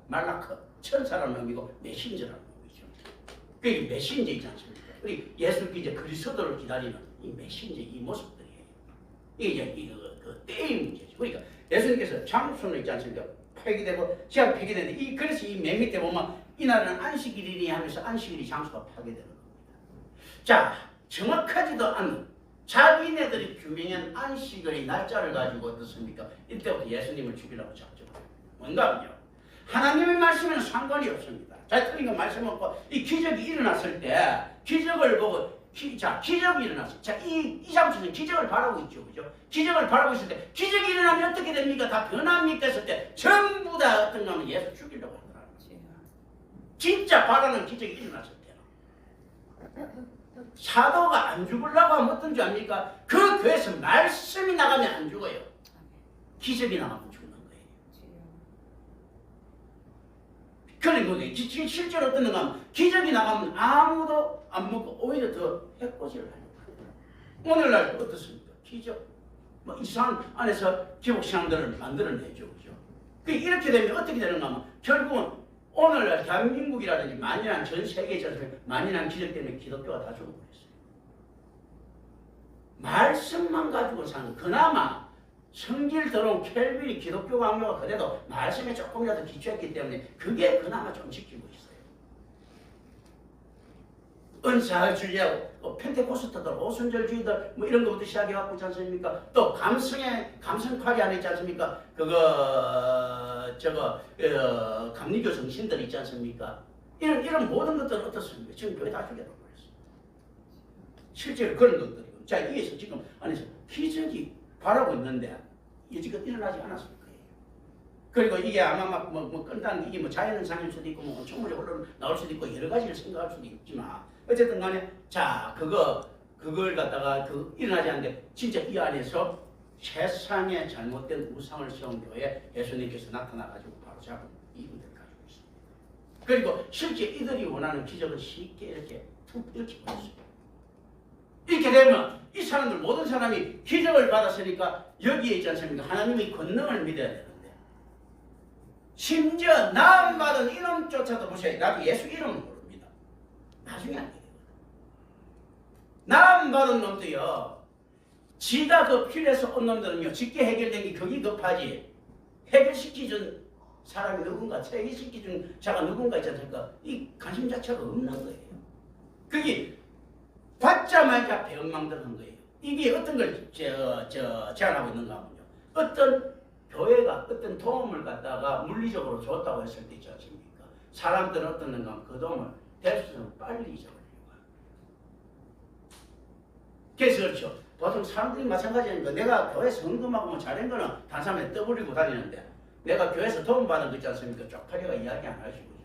말라크, 천사라는 의미고 메신저라는 의미죠. 그게 메신저 있지 않습니까? 우리 예수님께 이제 그리스도를 기다리는 이 메신저 이 모습들이에요. 이게 그 때의 문제죠. 그러니까 예수님께서 장소는 있지 않습니까? 폐기되고 시간 폐기되는데 그래서 이 맨 밑에 보면 이날은 안식일이니 하면서 안식일이 장소가 파괴되는 겁니다. 자, 정확하지도 않은 자기네들이 규명한 안식일의 날짜를 가지고 어떻습니까? 이때부터 예수님을 죽이려고 작정해요. 뭔가요? 하나님의 말씀에는 상관이 없습니다. 자, 틀린 거 말씀 없고 이 기적이 일어났을 때 기적을 보고 기적이 일어났어요. 자, 이 장소는 기적을 바라고 있죠. 그죠? 기적을 바라고 있을 때 기적이 일어나면 어떻게 됩니까? 다 변합니까? 했을 때 전부 다 어떤 거면 예수 죽이려고 하더라고요. 진짜 바라는 기적이 일어났을 때는 사도가 안 죽으려고 하면 어떤 줄 압니까? 그 교회에서 말씀이 나가면 안 죽어요. 기적이 나가면 죽는 거예요. 그리고 실제로 어떤 건가 하면 기적이 나가면 아무도 안 먹고 오히려 더 해코지를 하려고 합니다. 오늘날 어떻습니까? 기적. 뭐 이상한 안에서 기복신앙들을 만들어내죠. 그죠? 이렇게 되면 어떻게 되는가 하면 결국은 오늘날 대한민국이라든지 만연한 전 세계에서 만연한 기적 때문에 기독교가 다 죽어버렸어요. 말씀만 가지고 사는 그나마 성질 더러운 켈빈이 기독교 강요가 그래도 말씀에 조금이라도 기초했기 때문에 그게 그나마 좀 지키고 있어요. 은사주의하고 펜테코스트들, 오순절주의들 뭐 이런 것부터 시작해갖고 있지 않습니까? 또 감성파리 안에 있지 않습니까? 감리교 정신들 있지 않습니까? 이런 모든 것들은 어떻습니까? 지금 교회 다 죽여버렸어요. 실제로 그런 것들이고. 자, 여기에서 지금 안에서 기적이 바라고 있는데 지금 일어나지 않았을 거예요. 그리고 이게 아마 끝난 이게 자연현상일 수도 있고 천물에 나올 수도 있고 여러 가지를 생각할 수도 있지만 어쨌든 간에 자, 그걸 갖다가 일어나지 않는데 진짜 이 안에서 세상에 잘못된 우상을 세운 교회에 예수님께서 나타나가지고 바로 잡은 이분들 가지고 있습니다. 그리고 실제 이들이 원하는 기적을 쉽게 이렇게 보였습니다. 이렇게 되면 이 사람들 모든 사람이 기적을 받았으니까 여기에 있지 않습니까? 하나님의 권능을 믿어야 되는데 심지어 나음받은 이놈조차도 보세요. 나도 예수 이름을 모릅니다. 나중에 알게 되거든. 나음받은 놈도요. 지가 그 필요해서 온 놈들은요. 쉽게 해결된 게 거기 급하지. 해결시키준 사람이 누군가, 해결시키준 자가 누군가 있지 않습니까? 이 관심 자체가 없는 거예요. 그게 받자마자 배은망덕한 거예요. 이게 어떤 걸 제안하고 있는가 하면요. 어떤 교회가 어떤 도움을 갖다가 물리적으로 줬다고 했을 때 있지 않습니까? 사람들은 어떻는가 하면 그 도움을 될 수 있으면 빨리 잊어버리려고 합니다. 그래서 그렇죠. 보통 사람들이 마찬가지니까 내가 교회 성금하고 뭐 잘한 거는 다른 사람에 떠버리고 다니는데 내가 교회에서 도움받은 거 있지 않습니까? 쪽팔려가 이야기 안 하시고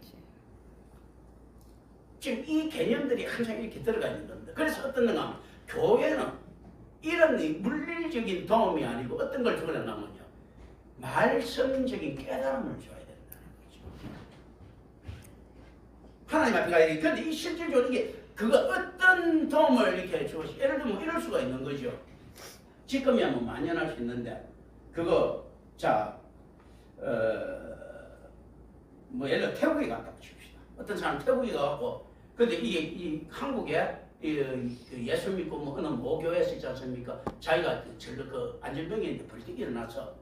지금 이 개념들이 항상 이렇게 들어가 있는 겁니다. 그래서 어떤 건가 하면 교회는 이런 물리적인 도움이 아니고 어떤 걸 주거나 하면요. 말씀적인 깨달음을 줘야 된다는 거죠. 하나님 앞에 가야 돼. 그런데 이 실질적으로 이게 그거 어떤 도움을 이렇게 주시 예를 들면 이럴 수가 있는 거죠. 지금이야 뭐 만연할 수 있는데 그거 자 뭐 예를 들어 태국에 갔다 칩시다. 어떤 사람 태국에 가고 근데 이게 이 한국에 예수 믿고 뭐 어느 모교에서 있지 않습니까? 자기가 절로 그 안전병에 있는데 벌떡 일어나서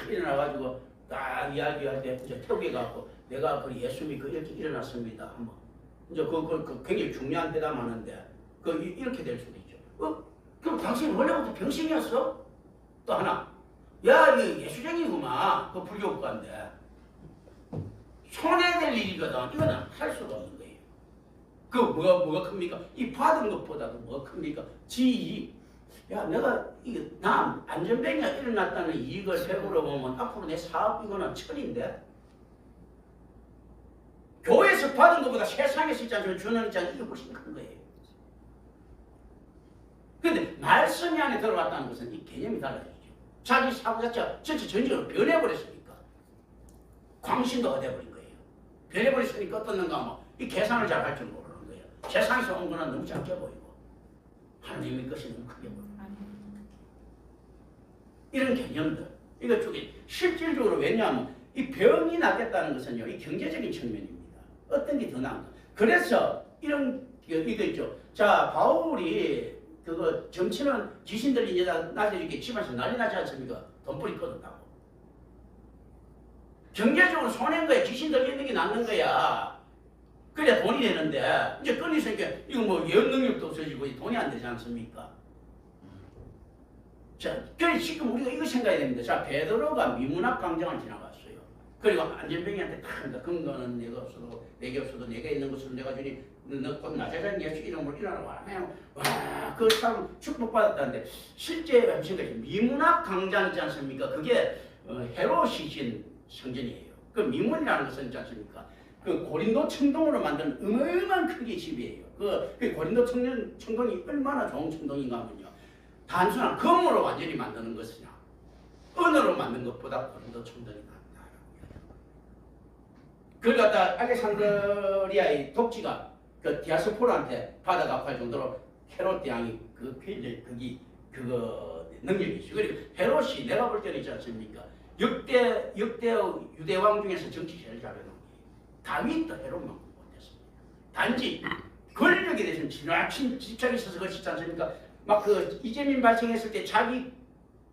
일어나가지고 딱 이야기할 때 이제 태국에 가고 내가 그 예수 믿고 이렇게 일어났습니다. 한번 이제 그 굉장히 중요한 대담하는데 이렇게 될 수도 있죠. 그럼 당신 원래부터 병신이었어? 또 하나 야 이거 예수쟁이구만 그 불교국가인데 손해될 일이거든. 이거는 할 수가 없는 거예요. 그 뭐가 큽니까? 이 받은 것보다도 뭐가 큽니까? 지이. 야 내가 이거 남 안전병이가 일어났다는 이익을 세우러 보면 앞으로 내 사업 이거는 천인데 교회에서 받은 것보다 세상에서 있잖아요. 주는 있잖아요. 이게 훨씬 큰 거예요. 그런데 말씀이 안에 들어갔다는 것은 이 개념이 달라지죠. 자기 사고 자체가 전체 전적으로 변해버렸으니까 광신도가 돼버린 거예요. 변해버렸으니까 어떻는가 하면 이 계산을 잘 할 줄 모르는 거예요. 세상에서 온 거는 너무 작게 보이고 하나님의 것이 너무 크게 보이고 이런 개념들 이거 쪽에 실질적으로 왜냐하면 이 병이 낫겠다는 것은요 이 경제적인 측면입니다. 어떤 게 더 나은가? 그래서 이런 이거 있죠. 자 바울이 그거 정치는 귀신 들린 여자 낮에 이렇게 집안에서 난리 나지 않습니까? 돈벌이 끊었다고. 경제적으로 손해인 거야. 귀신 들리는 게 낫는 거야. 그래야 돈이 되는데 이제 끊이니까 이거 뭐 예언 능력도 없어지고 돈이 안 되지 않습니까? 자, 그래서 지금 우리가 이거 생각해야 됩니다. 자, 베드로가 미문학 광장을 지나갔어요. 그리고 안전병이한테 탁 근거는 내가 없어도 내게 없어도 내가 있는 것으로 내가 주니 너곧 나자잔 예수 이름으로 일어나라. 와, 그 사람 축복받았다는데 실제 생각해 미문학 광장이지 않습니까? 그게 헤롯이신 성전이에요. 그 미문이라는 것은 있지 않습니까? 그 고린도 청동으로 만든 어마어마한 크기의 집이에요. 그 고린도 청동이 얼마나 좋은 청동인가 하면요. 단순한 금으로 완전히 만드는 것이냐 은으로 만든 것보다 고린도 청동이 낫다. 그걸 갖다 알렉산드리아의 독지가 그 디아스포라한테 받아갖고 할 정도로 헤롯 대왕이 그거 능력이 있어요. 그리고 헤롯이 내가 볼 때는 있지 않습니까? 역대 유대 왕 중에서 정치 제일 잘해놓은 거예요. 다윗도 헤롯만큼 못했습니다. 단지 권력에 대해서는 지나친 집착이 있어서 그렇지 않습니까? 막 그 이재민 발생했을 때 자기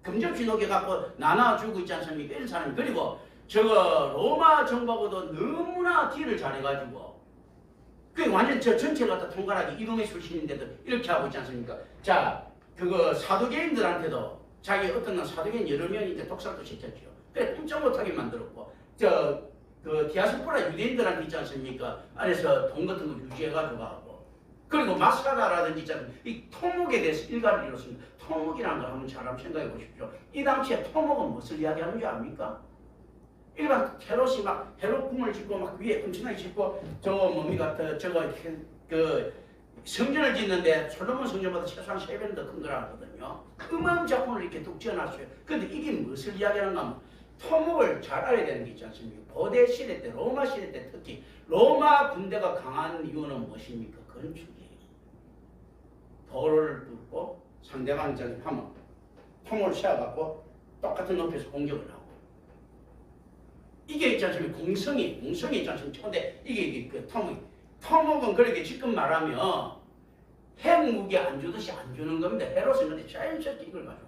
금접시 녹여갖고 나눠주고 있지 않습니까? 이런 사람이. 그리고 저거 로마 정부보다 너무나 딜을 잘해가지고 그게 완전 저 전체를 갖다 통괄하기 이동의 출신인데도 이렇게 하고 있지 않습니까? 자, 그거 사두개인들한테도 자기 어떤 사두개인 여러 명이 이제 독살도 시켰죠. 그래 꼼짝 못하게 만들었고 그 디아스포라 유대인들한테 있지 않습니까? 안에서 돈 같은 거 유지해가지고 하고 그리고 마스카다라든지 있잖아요. 이 토목에 대해서 일가를 이뤘습니다. 토목이라는 걸 한번 잘 한번 생각해 보십시오. 이 당시에 토목은 무엇을 이야기하는 줄 압니까? 일반 헤롯이 막 헤롯 궁을 짓고 막 위에 엄청나게 짓고 저거 뭡니까? 저거 그 성전을 짓는데 솔로몬 성전보다 최소한 3배는 더 큰 거라 하거든요. 음악 작품을 이렇게 뚝 지어놨어요. 그런데 이게 무엇을 이야기하는가 하면 토목을 잘 알아야 되는 게 있지 않습니까? 고대 시대 때 로마 시대 때 특히 로마 군대가 강한 이유는 무엇입니까? 건축이에요. 도로를 뚫고 상대방 저기 하면 토목을 세워갖고 똑같은 높이에서 공격을 하고 이게 있지 않습니까? 공성이 있지 않습니까? 근데 이게 그 토목은 그렇게 지금 말하면 핵무기 안 주듯이 안 주는 겁니다. 헤롯은 근데 자연스럽게 이걸 가져온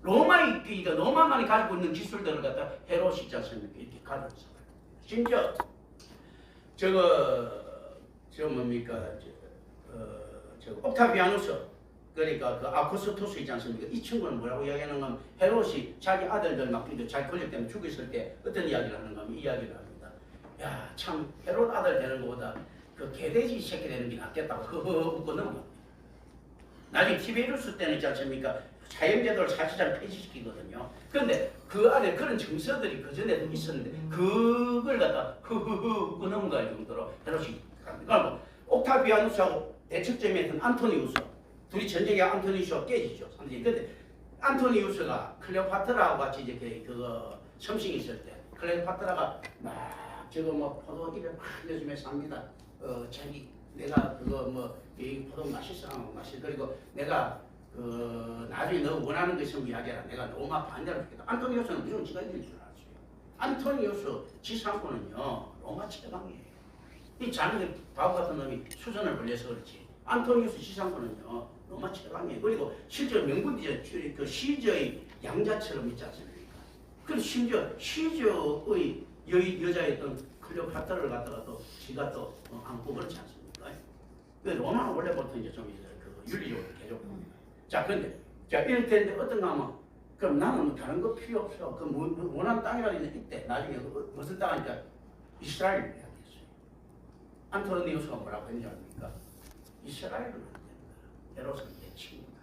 거예요. 로마만이 가지고 있는 기술들을 갖다 헤롯이 있지 않습니까? 이렇게 가져왔어. 심지어 저 뭡니까? 저 옥타비아누스 그러니까 그 아코스토스 있지 않습니까? 이 친구는 뭐라고 이야기하는 건 헤롯이 자기 아들들 막 자기 권력 때문에 죽였을 때 어떤 이야기를 하는가 하면 이 이야기를 합니다. 야, 참 헤롯 아들 되는 것보다 그 개돼지 새끼 되는 게 낫겠다고 웃고 넘어갑니다. 나중에 티베리우스 때는 있지 않습니까? 사형제도를 사실상 폐지시키거든요. 그런데 그 안에 그런 정서들이 그 전에도 있었는데 그걸 갖다 흐흐흐 끊어갈 정도로 헤롯이 갑니다. 그러니까 옥타비아누스하고 대척점에 있던 안토니우스 둘이 전쟁에 안토니우스가 깨지죠. 근데 안토니우스가 클레오파트라하고 같이 이제 그거 점싱이 있을 때 클레오파트라가 막 저거 뭐 포도 입에 막 요즘에 삽니다. 자기 내가 그거 뭐 이 포도 맛있어 그리고 내가 그 나중에 너 원하는 거 있으면 이야기해라. 내가 너무 반대를 했겠다. 안토니우스는 무조건 지가 이길 줄 알았어요. 안토니우스 지상권은요 로마 최강이에요. 이 자네들 바보 같은 놈이 수선을 벌려서 그렇지. 안토니우스 지상권은요 로마 최강이에요. 그리고 실제 명분이죠. 그 시저의 양자처럼 있지 않습니까? 그리고 심지어 시저의 여자였던 클레오파트라를 갖다가 또 지가 또 안고 그렇지 않습니까? 그 로마는 원래부터 이제 좀 그 윤리적으로 계속 봅니다. 자, 그런데 자 이럴 텐데 어떤가 하면 그럼 나는 뭐 다른 거 필요 없어. 그 원하는 땅이라도 이때 나중에 무슨 땅 하니까 이스라엘을 해야겠어요. 안토니우스가 뭐라고 했는지 압니까? 이스라엘은 안 된다. 헤롯은 내 친구다.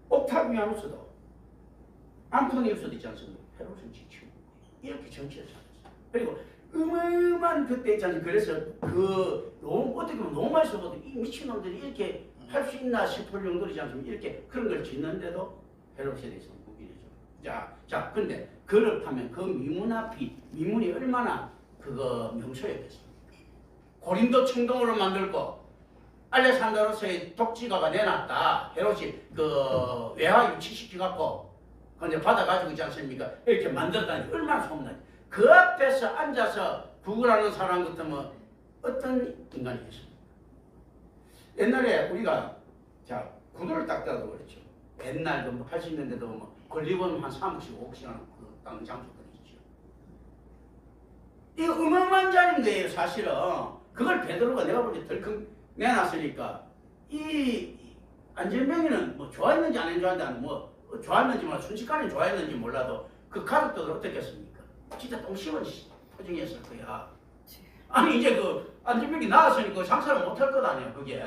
옥타비아누스도 안토니우스도 있지 않습니까? 헤롯은 지 친구. 이렇게 정치를 잘했어요. 그리고 음음한 그때 있잖아요. 그래서 그 너무 어떻게 보면 로마에서도 이 미친놈들이 이렇게 할 수 있나 싶을 정도이지 않습니까? 이렇게 그런 걸 짓는데도 헤롯에 대해서 무기죠. 자, 근데 그렇다면 그 미문이 얼마나 그거 명소였겠습니까? 고린도 청동으로 만들고 알렉산드로스의 독지가가 내놨다. 헤롯이 그 외화 유치시켜갖고 근데 받아가지고 있지 않습니까? 이렇게 만들었다니 얼마나 소문나지. 그 앞에서 앉아서 구걸하는 사람 같으면 어떤 인간이겠습니까? 옛날에 우리가 자 구두를 닦다도 그렇죠. 옛날 그 80년대도 뭐 권리금 한 3억씩 5억씩 하는 그 땅 장소들이 있죠. 이거 어마어마한 자리인 거예요 사실은. 그걸 베드로가 내가 볼 때 덜컥 내놨으니까 이 안전병이는 뭐 좋아했는지 안 좋아했는지 뭐 좋아했는지 뭐 순식간에 좋아했는지 몰라도 그 가족들은 어떻겠습니까? 진짜 똥심은 표정이었을 거야. 아니 이제 그 안전병이 나왔으니까 장사를 못할 것 아니야 그게.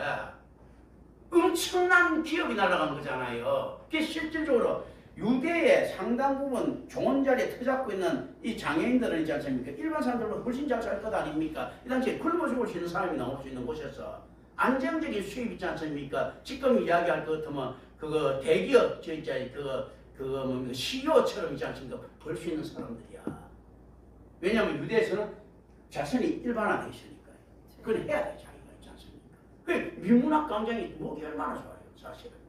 엄청난 기업이 날아간 거잖아요. 그게 실질적으로 유대의 상당 부분 좋은 자리에 터잡고 있는 이 장애인들은 있지 않습니까? 일반 사람들보다 훨씬 잘 살 것 아닙니까? 이 당시에 굶어 죽을 수 있는 사람이 나올 수 있는 곳에서 안정적인 수입 있지 않습니까? 지금 이야기할 것 같으면 그거 대기업 저 있잖아요. 그거 뭡니까? CEO처럼 있지 않습니까? 벌 수 있는 사람들이야. 왜냐하면 유대에서는 자선이 일반화되어 있으니까요. 그건 해야 돼 자기가 있지 않습니까? 그 미문학 감정이 목이 얼마나 좋아요 사실은.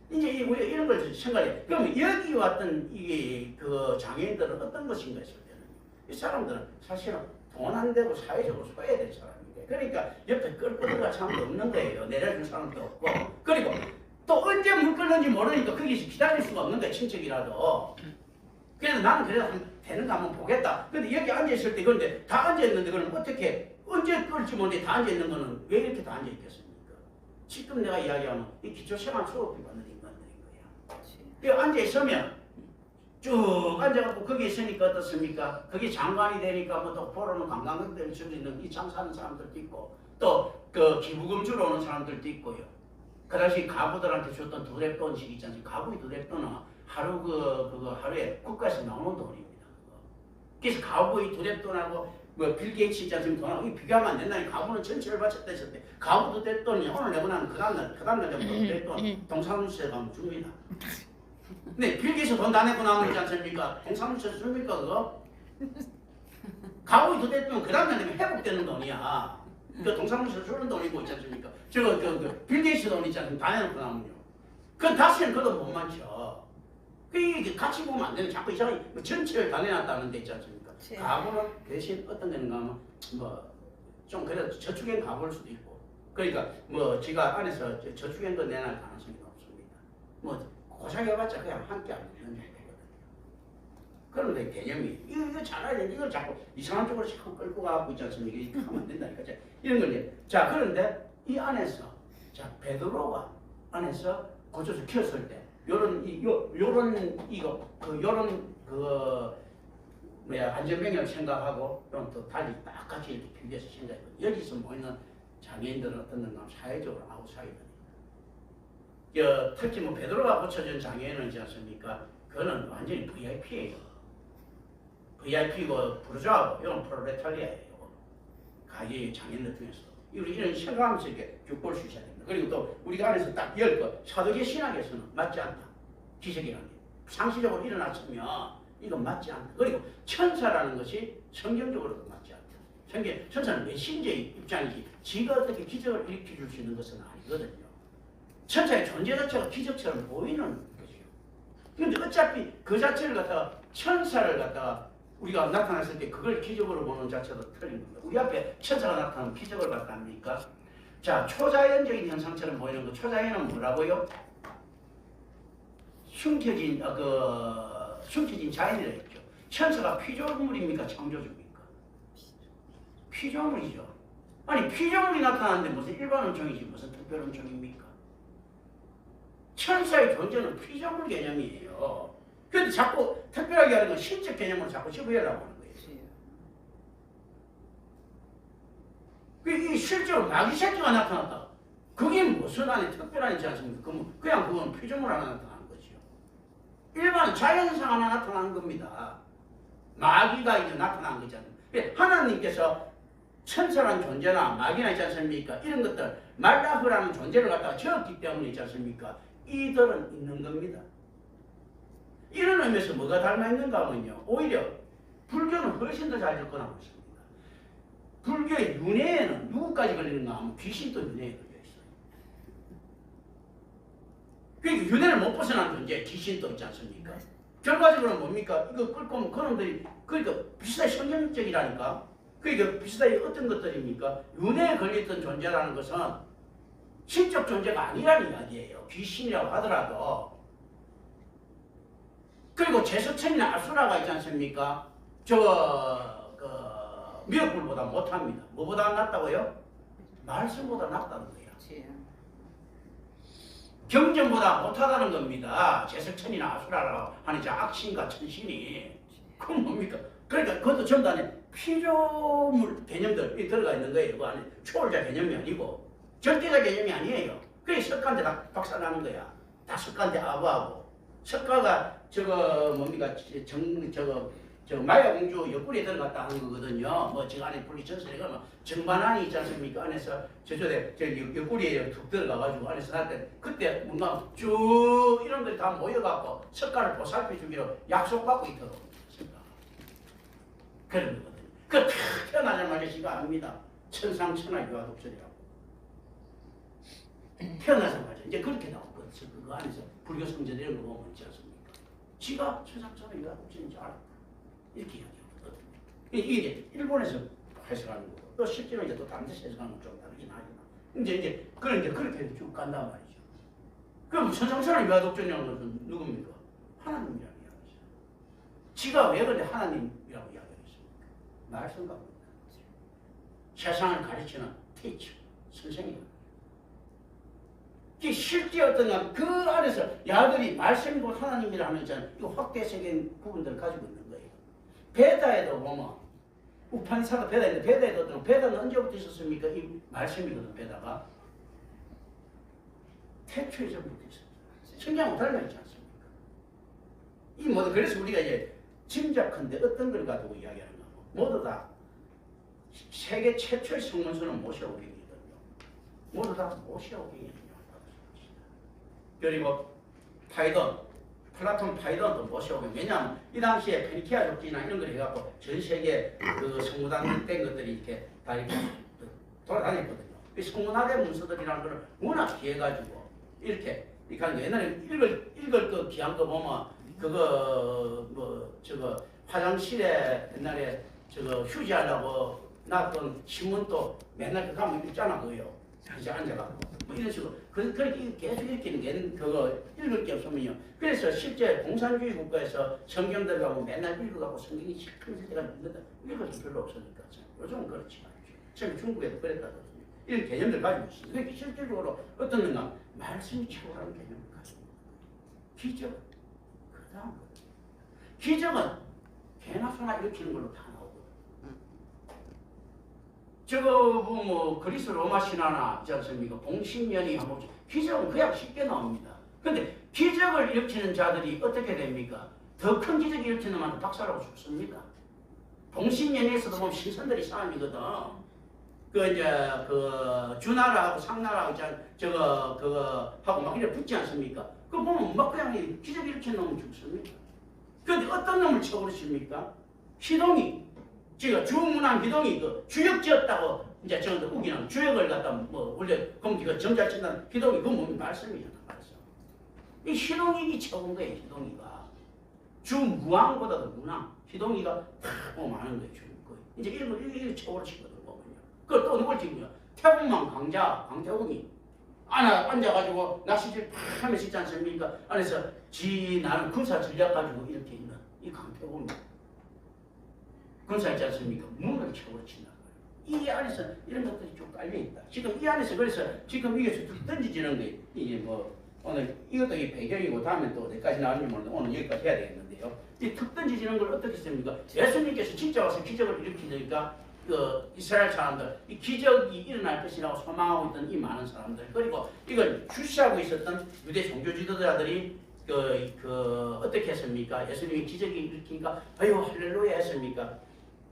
이제 우리가 이런 걸 생각해. 그럼 여기 왔던 이게 그 장애인들은 어떤 것인가 했을 때는 이 사람들은 사실은 돈 안 되고 사회적으로 소외된 사람인데 그러니까 옆에 끌고 들어갈 사람도 없는 거예요. 내려줄 사람도 없고 그리고 또 언제 물 끓는지 모르니까 거기서 기다릴 수가 없는 거야 친척이라도. 그래서 나는 그래서 되는 거 한번 보겠다. 근데 여기 앉아있을 때 그런데 다 앉아있는데 그럼 어떻게 언제 끌지 모르는데 다 앉아있는 거는 왜 이렇게 다 앉아있겠습니까? 지금 내가 이야기하면 이 기초생활 수업비 받는 인간들인 거야. 여기 앉아있으면 쭉 앉아갖고 거기 있으니까 어떻습니까? 거기 장관이 되니까 뭐 또 보러는 관광객들 줄 있는 이 장사하는 사람들도 있고 또 그 기부금 주러 오는 사람들도 있고요. 그 당시 가부들한테 줬던 두랩돈씩 있지 않습니까? 가부의 두랩돈은 하루 그거 하루에 국가에서 나오는 돈입니다. 그래서 가부의 두랩돈하고 뭐 빌 게이츠 있지 않습니까? 돈하고 비교하면 안 된다니. 가부는 전체를 바쳤다 했을 때 가부 두랩돈이 오늘 내고 나면 그 다음날 두랩돈 동사무소에 가면 줍니다. 근데 빌 게이츠 돈 다 내고 나면 있지 않습니까? 동사무소에서 줍니까 그거? 가부의 두랩돈은 그 다음날 되면 회복되는 돈이야. 그 동사무소에서 주는 돈이고 있지 않습니까? 저거 빌 게이츠 돈 있지 않습니까? 다 내놓고 나면요. 그건 다시는 그 돈 못 만져. 그 같이 보면 안 되는 자꾸 이상하게 뭐 전체를 다 내놨다는 데 있지 않습니까? 가구는 대신 어떤 데는가 하면 뭐 좀 그래도 저축엔 가볼 수도 있고 그러니까 뭐 지가 안에서 저축엔 거 내놔 가능성이 없습니다. 뭐 고생해봤자 그냥 함께 안 되는 정도거든요. 그런데 개념이 이거 잘해야 돼. 이걸 자꾸 이상한 쪽으로 자꾸 끌고 가고 있지 않습니까? 이거 하면 안 된다니까. 이런 거지. 자 그런데 이 안에서 자 베드로가 안에서 고쳐서 키웠을 때 요런 안전병이라고 생각하고 또 달리 딱 같이 이렇게 비교해서 생각해요. 여기서 모이는 장애인들은 어떤 사회적으로 아웃사이더입니다. 특히 뭐 베드로가 고쳐준 장애인은 있지 않습니까? 그거는 완전히 VIP예요. VIP고 부르주아고 이건 프롤레타리아예요. 가게의 장애인들 중에서 이런 생각하면서 이렇게 쭉 볼 수 있어야 됩니다. 그리고 또 우리가 안에서 딱 열 것 사도계 신학에서는 맞지 않다. 기적이라는 게 상시적으로 일어났으면 이건 맞지 않다. 그리고 천사라는 것이 성경적으로도 맞지 않다. 천사는 메신저의 입장이지 지가 어떻게 기적을 일으켜 줄 수 있는 것은 아니거든요. 천사의 존재 자체가 기적처럼 보이는 것이요. 그런데 어차피 그 자체를 갖다가 천사를 갖다가 우리가 나타났을 때 그걸 기적으로 보는 자체도 틀린 겁니다. 우리 앞에 천사가 나타나면 기적을 갖답니까? 자, 초자연적인 현상처럼 보이는 거 초자연은 뭐라고요? 숨겨진 자연이라 했죠. 천사가 피조물입니까? 창조주입니까? 피조물이죠. 아니 피조물이 나타나는데 무슨 일반 은총이지 무슨 특별 은총입니까? 천사의 존재는 피조물 개념이에요. 그런데 자꾸 특별하게 하는 건 신적 개념으로 자꾸 치부하려고 하는 거예요. 이 실제로 마귀 새끼가 나타났다. 그게 무슨 안에 특별한지 않습니까? 그냥 그건 피조물 하나 나타나는 거죠. 일반 자연상 하나 나타나는 겁니다. 마귀가 이제 나타난 거잖아요. 하나님께서 천사라는 존재나 마귀나 있지 않습니까? 이런 것들 말라흐라는 존재를 갖다가 지었기 때문에 있지 않습니까? 이들은 있는 겁니다. 이런 의미에서 뭐가 닮아있는가 하면요. 오히려 불교는 훨씬 더 잘 접근하고 있습니다. 불교의 윤회에는 누구까지 걸리는가 하면 귀신도 윤회에 걸려있어요. 그러니까 윤회를 못 벗어난 존재 귀신도 있지 않습니까? 결과적으로는 뭡니까? 이거 끌고 그놈들이 그러니까 비슷하게 성경적이라니까. 그러니까 비슷하게 어떤 것들입니까? 윤회에 걸렸던 존재라는 것은 신적 존재가 아니라는 이야기예요. 귀신이라고 하더라도. 그리고 제수천이나 아수라가 있지 않습니까? 미역불보다 못합니다. 뭐보다 낫다고요? 말씀보다 낫다는 거예요. 경전보다 못하다는 겁니다. 제석천이나 아수라라고 하는 저 악신과 천신이. 그건 뭡니까? 그러니까 그것도 전부 다 피조물 개념들이 들어가 있는 거예요. 그 안에 초월자 개념이 아니고 절대자 개념이 아니에요. 그게 석가한테 다 박살나는 거야. 다 석가한테 아부하고. 석가가 마야 공주 옆구리에 들어갔다 하는 거거든요. 뭐 저 안에 불이 전설이가 뭐 정반환이 있지 않습니까? 안에서 저쪽에 옆구리에 툭 들어가가지고 안에서 할 때 그때 뭔가 쭉 이런들이 다 모여갖고 석가를 보살펴 주기로 약속받고 있도록 그런 거거든요. 그 태어나자마자 지가 압니다. 천상천하 유아독설이라고. 태어나자마자 이제 그렇게 나오거든요. 그 안에서 불교 성전 이런 거 보면 있지 않습니까? 지가 천상천하 유아독설인 줄 알았다. 이렇게 이야기하거든요. 이게 일본에서 해석하는 거고, 또 실제로 이제 또 다른 데서 해석하는 건 좀 다르긴 하지만, 이제 그렇게 쭉 간단 말이죠. 그럼 천상천하 유아독전이라는 것은 누굽니까? 하나님이라고 이야기하죠. 지가 왜 근데 하나님이라고 이야기하겠습니까? 말씀 갖고 있다. 세상을 가르치는 티처, 선생님. 실제 어떤 그 안에서 야들이 말씀이고 하나님이라 하는 자는 이 확대적인 부분들을 가지고 있는 거예요. 베다에도 보면 우파니사가 베다인데 베다에도 베다는 언제부터 있었습니까? 이 말씀이거든. 베다가 태초에 전부터 있었어요. 성경하고 닮아있지 않습니까? 이 모두 그래서 우리가 이제 짐작컨대 어떤 걸 가지고 이야기하는 거고 모두 다 세계 최초의 성문서는 모세오경이거든요. 모두 다 모세오경이에요. 그리고 플라톤 파이돈도 모셔오고. 왜냐하면 이 당시에 페니키아 족지나 이런 걸 해갖고 전 세계 그 성문화된 것들이 이렇게 다 이렇게 돌아다녔거든요. 이 성문화된 문서들이라는 거는 워낙 귀해가지고 이렇게 옛날에 읽을 거 귀한 거 보면 화장실에 옛날에 휴지하려고 놨던 신문도 맨날 그거 가면 읽잖아 그거요. 이제 앉아갖고 뭐 이런 식으로 그렇게 계속 읽기는 읽을 게 없으면요. 그래서 실제 공산주의 국가에서 성경들 가고 맨날 읽어갖고 성경이 시큰일 때가 있는데 읽을 게 별로 없으니까 요즘은 그렇지 않죠. 중국에도 그랬다거든요. 이런 개념들 가지고 있습니다. 그러니까 실질적으로 어떻는가 말씀이 최고라는 개념을 가지고 있는 거예요. 기적은 그 다음 거예요. 기적은 개나 소나 일으키는 걸로 다 나오거든요. 저거 뭐 그리스 로마 신화나 있지 않습니까? 공신년이 한번 기적은 그냥 쉽게 나옵니다. 근데 기적을 일으키는 자들이 어떻게 됩니까? 더 큰 기적을 일으키는 놈한테 박살나고 죽습니다. 동신연에서도 보면 신선들이 싸움이거든. 그 이제 그 주나라하고 상나라하고 저거 그거 하고 막 이래 붙지 않습니까? 그 보면 막 그냥 기적 일으키는 놈은 죽습니다. 근데 어떤 놈을 쳐버리십니까? 희동이 제가 주문한 희동이 그 주역 지었다고 이제 저한테 우기는 주역을 갖다 뭐 원래 공기가 점잘 친다는 희동이 그 몸이 말씀이잖아. 말씀. 이 희동이 최고인 거예요. 희동이가 주무왕보다도 무왕. 희동이가 다 많은 거예요. 주는 거예요. 이제 이런 거 이게 최고로 치거든 보면요. 그걸 또 누굴 찍냐? 태국만 강태국이 앉아가지고 낚시질 팍 하면서 있지 않습니까? 안에서 지 나는 군사 전략 가지고 이렇게 있는 이 강태국이 군사 있지 않습니까? 문을 최고로 친다. 이 안에서 이런 것들이 쭉 깔려있다. 지금 이 안에서 그래서 지금 이게 툭 던지지는 게 이제 뭐 오늘 이것도 이 배경이고 다음에 또 어디까지 나오는지 모르는데 오늘 여기까지 해야 되겠는데요. 이 툭 던지지는 걸 어떻게 씁니까? 예수님께서 진짜 와서 기적을 일으키니까 그 이스라엘 사람들 이 기적이 일어날 것이라고 소망하고 있던 이 많은 사람들 그리고 이걸 주시하고 있었던 유대 종교 지도자들이 어떻게 했습니까? 예수님이 기적이 일으키니까 아유 할렐루야 했습니까?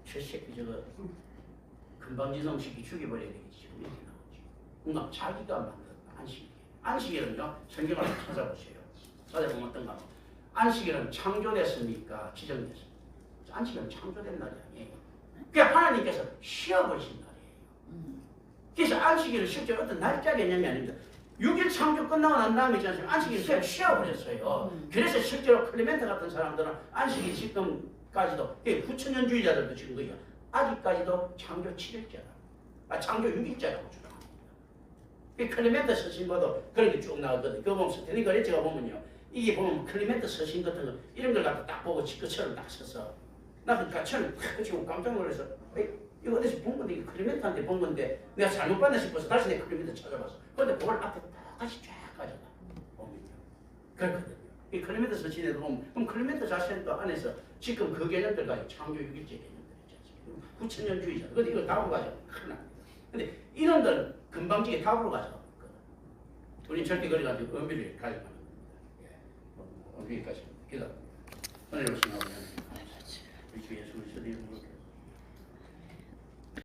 저 새끼 저거 금방지성식이 죽여버려야 되겠지. 지금 이렇게 나오지. 뭔가 자기가 만든 안식일. 안식일은요 성경을 찾아보세요. 찾아보면 어떤가 하면 안식일은 창조됐습니까? 지정됐습니까? 안식일은 창조된 날이 아니에요. 그냥 하나님께서 쉬어버리신 날이에요. 그래서 안식일은 실제로 어떤 날짜 개념이 아닙니다. 6일 창조 끝나고 난 다음에 있지 않습니까? 안식일을 그냥 쉬어버렸어요. 그래서 실제로 클레멘트 같은 사람들은 안식일 지금까지도 9천년주의자들도 지금 거예요. 아직까지도 창조 7일째다. 창조 6일째라고 주장합니다. 클레멘트 서신보도 그런 게 쭉 나오거든요. 그거 보면 스테니 거레츠가 보면요. 이게 보면 클레멘트 서신 같은 거 이런 걸 갖다 딱 보고 지그처럼 딱 써서 나 그러니까 처음에 탁 치고 깜짝 놀라서 이거 어디서 본 건데 이거 클레멘트한테 본 건데 내가 잘못 봤나 싶어서 다시 내 클레멘트 찾아봤어. 그런데 그걸 앞에 다시 쫙 가져가 보면요. 그렇거든요. 이 클레멘트 서신에도 보면 그럼 클레멘트 자신도 안에서 지금 그 개념들 가지고 창조 6일째 개념들 있지 않습니까? 9천년주의자. 근데 이걸 답으로 가져가 큰일 납니다. 근데 이놈들은 금방지게 답으로 가져가 거든. 우리 절대 그래가지고 의미를 가져가는 겁니다. 예. 여기까지 기도합니다. 오늘 오신 하나님 우리 주 예수 그리스도의 이름으로